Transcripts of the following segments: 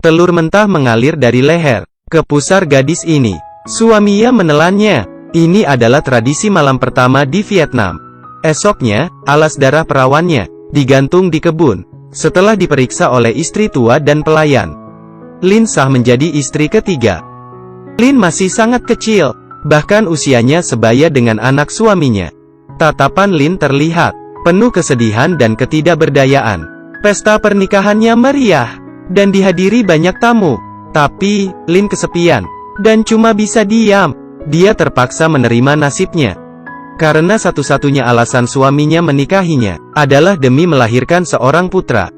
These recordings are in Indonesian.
Telur mentah mengalir dari leher ke pusar gadis ini. Suaminya menelannya. Ini adalah tradisi malam pertama di Vietnam. Esoknya, alas darah perawannya digantung di kebun. Setelah diperiksa oleh istri tua dan pelayan, Lin sah menjadi istri ketiga. Lin masih sangat kecil, bahkan usianya sebaya dengan anak suaminya. Tatapan Lin terlihat penuh kesedihan dan ketidakberdayaan. Pesta pernikahannya meriah dan dihadiri banyak tamu. Tapi, Lin kesepian, dan cuma bisa diam. Dia terpaksa menerima nasibnya. Karena satu-satunya alasan suaminya menikahinya, adalah demi melahirkan seorang putra.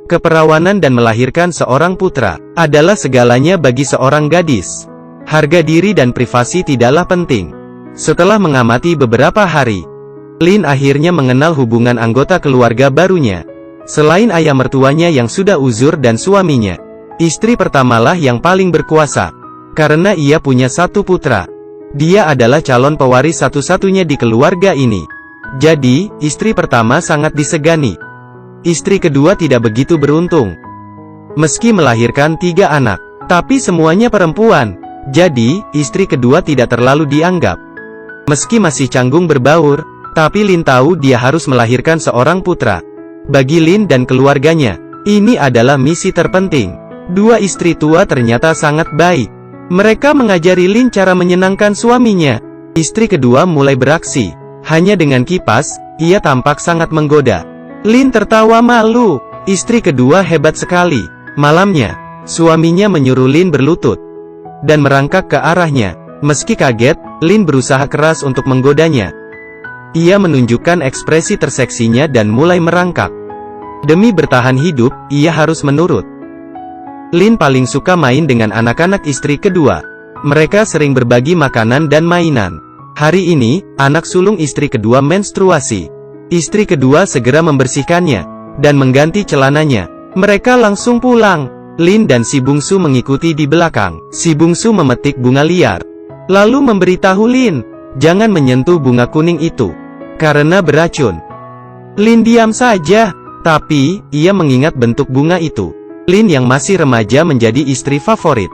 Keperawanan dan melahirkan seorang putra, adalah segalanya bagi seorang gadis. Harga diri dan privasi tidaklah penting. Setelah mengamati beberapa hari, Lin akhirnya mengenal hubungan anggota keluarga barunya. Selain ayah mertuanya yang sudah uzur dan suaminya, istri pertamalah yang paling berkuasa. Karena ia punya satu putra. Dia adalah calon pewaris satu-satunya di keluarga ini. Jadi, istri pertama sangat disegani. Istri kedua tidak begitu beruntung. Meski melahirkan 3 anak, tapi semuanya perempuan. Jadi, istri kedua tidak terlalu dianggap. Meski masih canggung berbaur, tapi Lin tahu dia harus melahirkan seorang putra. Bagi Lin dan keluarganya, ini adalah misi terpenting. 2 istri tua ternyata sangat baik. Mereka mengajari Lin cara menyenangkan suaminya. Istri kedua mulai beraksi. Hanya dengan kipas, ia tampak sangat menggoda. Lin tertawa malu. Istri kedua hebat sekali. Malamnya, suaminya menyuruh Lin berlutut dan merangkak ke arahnya. Meski kaget, Lin berusaha keras untuk menggodanya. Ia menunjukkan ekspresi terseksinya dan mulai merangkak. Demi bertahan hidup, ia harus menurut. Lin paling suka main dengan anak-anak istri kedua. Mereka sering berbagi makanan dan mainan. Hari ini, anak sulung istri kedua menstruasi. Istri kedua segera membersihkannya dan mengganti celananya. Mereka langsung pulang. Lin dan si bungsu mengikuti di belakang. Si bungsu memetik bunga liar, lalu memberitahu Lin, jangan menyentuh bunga kuning itu, karena beracun. Lin diam saja, tapi ia mengingat bentuk bunga itu. Lin yang masih remaja menjadi istri favorit.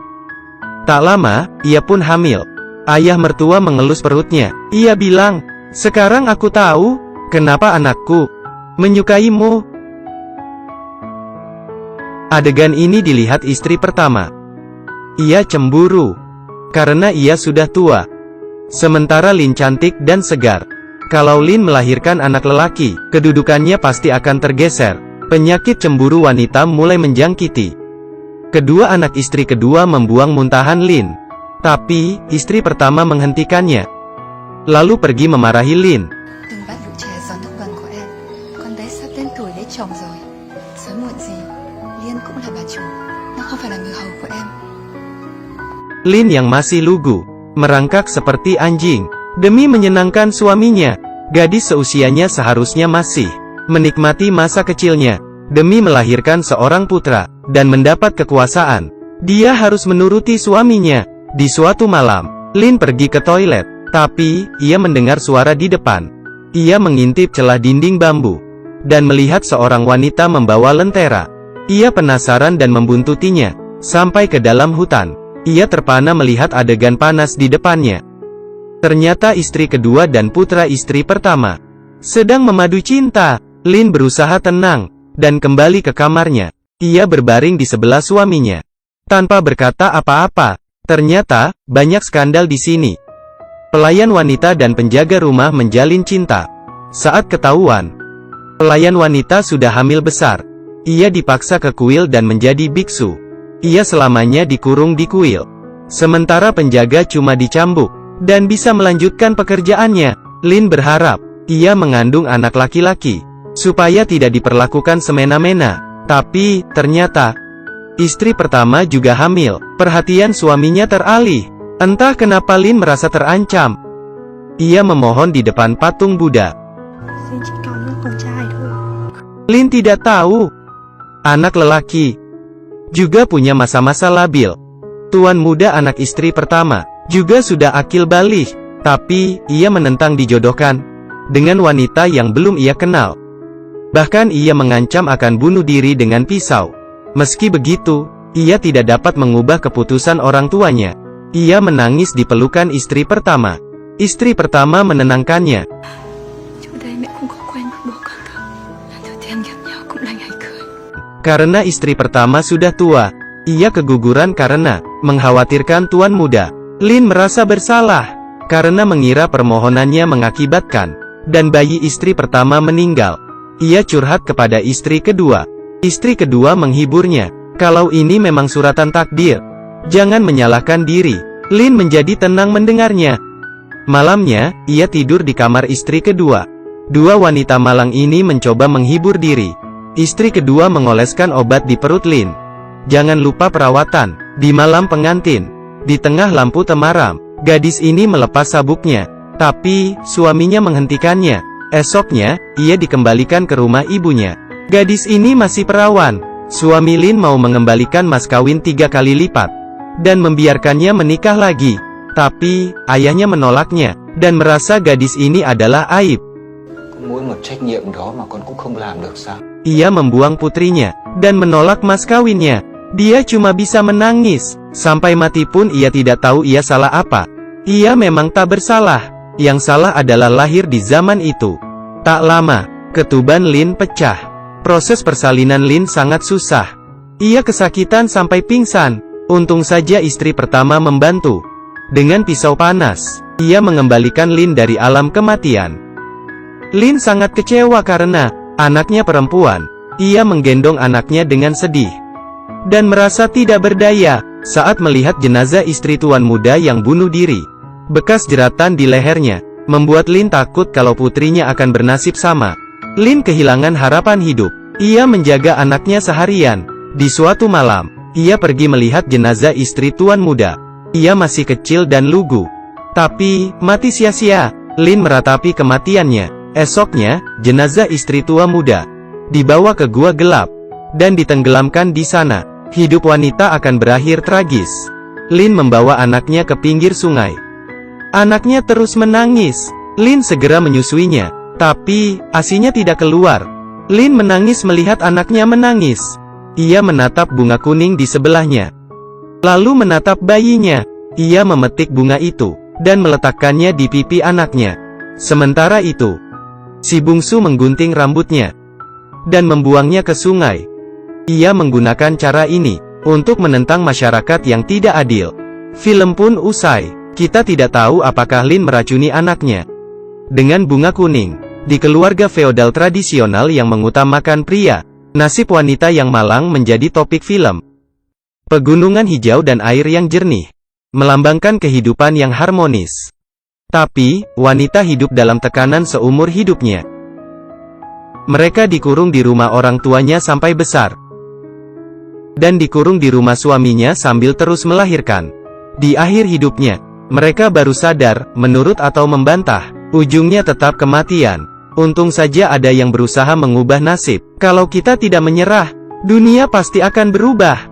Tak lama, ia pun hamil. Ayah mertua mengelus perutnya. Ia bilang, sekarang aku tahu, kenapa anakku menyukaimu. Adegan ini dilihat istri pertama. Ia cemburu, karena ia sudah tua. Sementara Lin cantik dan segar. Kalau Lin melahirkan anak lelaki, kedudukannya pasti akan tergeser. Penyakit cemburu wanita mulai menjangkiti. Kedua anak istri kedua membuang muntahan Lin. Tapi, istri pertama menghentikannya. Lalu pergi memarahi Lin. Đừng bắt vụ trẻ giòn nước vần của em. Con bé sắp đến tuổi lấy chồng rồi. Sớm muộn gì, Liên cũng là bà chủ. Nó không phải là người hầu của em. Lin yang masih lugu, merangkak seperti anjing. Demi menyenangkan suaminya, gadis seusianya seharusnya masih menikmati masa kecilnya. Demi melahirkan seorang putra, dan mendapat kekuasaan, dia harus menuruti suaminya. Di suatu malam, Lin pergi ke toilet, tapi ia mendengar suara di depan. Ia mengintip celah dinding bambu, dan melihat seorang wanita membawa lentera. Ia penasaran dan membuntutinya, sampai ke dalam hutan. Ia terpana melihat adegan panas di depannya. Ternyata istri kedua dan putra istri pertama sedang memadu cinta. Lin berusaha tenang, dan kembali ke kamarnya. Ia berbaring di sebelah suaminya, tanpa berkata apa-apa. Ternyata, banyak skandal di sini. Pelayan wanita dan penjaga rumah menjalin cinta. Saat ketahuan, pelayan wanita sudah hamil besar. Ia dipaksa ke kuil dan menjadi biksu. Ia selamanya dikurung di kuil. Sementara penjaga cuma dicambuk, dan bisa melanjutkan pekerjaannya. Lin berharap, ia mengandung anak laki-laki, supaya tidak diperlakukan semena-mena. Tapi, ternyata, istri pertama juga hamil. Perhatian suaminya teralih. Entah kenapa Lin merasa terancam. Ia memohon di depan patung Buddha. Lin tidak tahu, anak lelaki juga punya masa-masa labil. Tuan muda anak istri pertama juga sudah akil balik. Tapi, ia menentang dijodohkan dengan wanita yang belum ia kenal. Bahkan ia mengancam akan bunuh diri dengan pisau. Meski begitu, ia tidak dapat mengubah keputusan orang tuanya. Ia menangis di pelukan istri pertama. Istri pertama menenangkannya. Trước đây mẹ cũng có quen một bố con thôi. Lần đầu tiên gặp nhau cũng là ngày cưới. Karena istri pertama sudah tua, ia keguguran karena mengkhawatirkan tuan muda. Lin merasa bersalah karena mengira permohonannya mengakibatkan dan bayi istri pertama meninggal. Ia curhat kepada istri kedua. Istri kedua menghiburnya. Kalau ini memang suratan takdir, jangan menyalahkan diri. Lin menjadi tenang mendengarnya. Malamnya, ia tidur di kamar istri kedua. Dua wanita malang ini mencoba menghibur diri. Istri kedua mengoleskan obat di perut Lin. Jangan lupa perawatan. Di malam pengantin, di tengah lampu temaram, gadis ini melepas sabuknya. Tapi, suaminya menghentikannya. Esoknya, ia dikembalikan ke rumah ibunya. Gadis ini masih perawan. Suami Lin mau mengembalikan mas kawin 3 kali lipat dan membiarkannya menikah lagi. Tapi, ayahnya menolaknya dan merasa gadis ini adalah aib. Mỗi một trách nhiệm đó mà con cũng không làm được sao? Ia membuang putrinya dan menolak mas kawinnya. Dia cuma bisa menangis. Sampai mati pun ia tidak tahu ia salah apa. Ia memang tak bersalah. Yang salah adalah lahir di zaman itu. Tak lama, ketuban Lin pecah. Proses persalinan Lin sangat susah. Ia kesakitan sampai pingsan. Untung saja istri pertama membantu. Dengan pisau panas, ia mengembalikan Lin dari alam kematian. Lin sangat kecewa karena anaknya perempuan. Ia menggendong anaknya dengan sedih dan merasa tidak berdaya saat melihat jenazah istri tuan muda yang bunuh diri. Bekas jeratan di lehernya membuat Lin takut kalau putrinya akan bernasib sama. Lin kehilangan harapan hidup. Ia menjaga anaknya seharian. Di suatu malam, ia pergi melihat jenazah istri tuan muda. Ia masih kecil dan lugu. Tapi, mati sia-sia. Lin meratapi kematiannya. Esoknya, jenazah istri tua muda dibawa ke gua gelap dan ditenggelamkan di sana. Hidup wanita akan berakhir tragis. Lin membawa anaknya ke pinggir sungai. Anaknya terus menangis. Lin segera menyusuinya. Tapi, ASINya tidak keluar. Lin menangis melihat anaknya menangis. Ia menatap bunga kuning di sebelahnya. Lalu menatap bayinya. Ia memetik bunga itu, dan meletakkannya di pipi anaknya. Sementara itu, si bungsu menggunting rambutnya, dan membuangnya ke sungai. Ia menggunakan cara ini, untuk menentang masyarakat yang tidak adil. Film pun usai. Kita tidak tahu apakah Lin meracuni anaknya dengan bunga kuning. Di keluarga feodal tradisional yang mengutamakan pria, nasib wanita yang malang menjadi topik film. Pegunungan hijau dan air yang jernih melambangkan kehidupan yang harmonis. Tapi, wanita hidup dalam tekanan seumur hidupnya. Mereka dikurung di rumah orang tuanya sampai besar, dan dikurung di rumah suaminya sambil terus melahirkan. Di akhir hidupnya, mereka baru sadar, menurut atau membantah, ujungnya tetap kematian. Untung saja ada yang berusaha mengubah nasib. Kalau kita tidak menyerah, dunia pasti akan berubah.